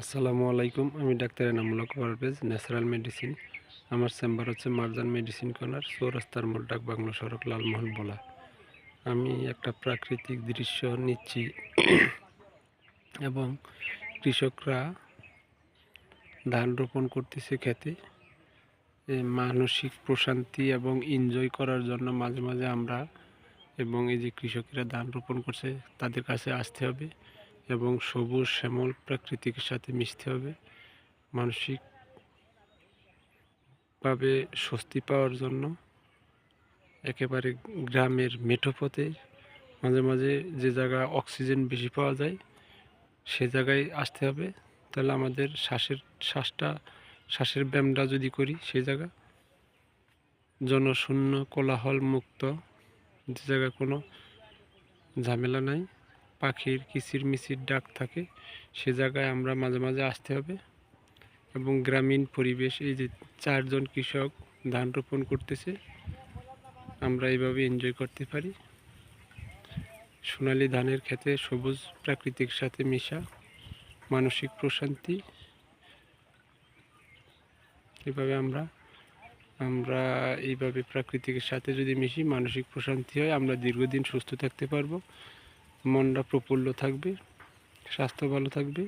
আসসালামু আলাইকুম। আমি doctor Enamullah Parvez, natural medicine. আমার চেম্বার হচ্ছে মারজান মেডিসিন কর্নার, চৌরাস্তার মোড়, ডাক বাংলো সড়ক, লালমোহন বলা। আমি একটা প্রাকৃতিক দৃশ্য নিচ্ছি এবং কৃষকরা ধান রোপণ করতেছে খেতে। মানসিক প্রশান্তি এবং এনজয় করার জন্য মাঝে মাঝে আমরা এবং এই যে কৃষকেরা ধান রোপণ করছে তাদের কাছে আসতে হবে এবং সবুজ শ্যামল প্রাকৃতিকের সাথে মিশতে হবে। মানসিকভাবে স্বস্তি পাওয়ার জন্য একেবারে গ্রামের মেঠো পথে মাঝে মাঝে যে জায়গায় অক্সিজেন বেশি পাওয়া যায় সে জায়গায় আসতে হবে। তাহলে আমাদের শ্বাসের ব্যায়ামটা যদি করি সেই জায়গা জনশূন্য, কোলাহল মুক্ত, যে জায়গায় কোনো ঝামেলা নাই, পাখির কিচিরমিচির ডাক থাকে, সে জায়গায় আমরা মাঝে মাঝে আসতে হবে এবং গ্রামীণ পরিবেশ। এই যে 4 জন কৃষক ধান রোপণ করতেছে, আমরা এইভাবে এনজয় করতে পারি। সোনালী ধানের ক্ষেতে সবুজ প্রাকৃতিক সাথে মিশা, মানসিক প্রশান্তি। এভাবে আমরা আমরা এইভাবে প্রাকৃতিকের সাথে যদি মিশি, মানসিক প্রশান্তি হয়, আমরা দীর্ঘদিন সুস্থ থাকতে পারবো, মনটা প্রফুল্ল থাকবে, স্বাস্থ্য ভালো থাকবে।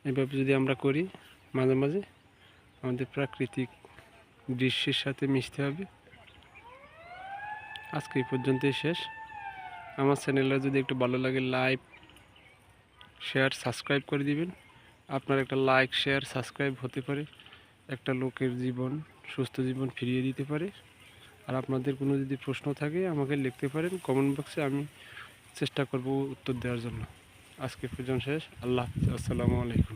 এইভাবে যদি আমরা করি, মাঝে মাঝে আমাদের প্রাকৃতিক দৃশ্যের সাথে মিশতে হবে। আজকে এই পর্যন্তই শেষ। আমার চ্যানেলটা যদি একটু ভালো লাগে, লাইক, শেয়ার, সাবস্ক্রাইব করে দিবেন। আপনার একটা লাইক, শেয়ার, সাবস্ক্রাইব হতে পারে একটা লোকের জীবন, সুস্থ জীবন ফিরিয়ে দিতে পারে। আর আপনাদের কোনো যদি প্রশ্ন থাকে আমাকে লিখতে পারেন কমেন্ট বক্সে, আমি চেষ্টা করব উত্তর দেওয়ার জন্য। আজকে পর্যন্ত শেষ। আল্লাহ হাফিজ। আসসালামু আলাইকুম।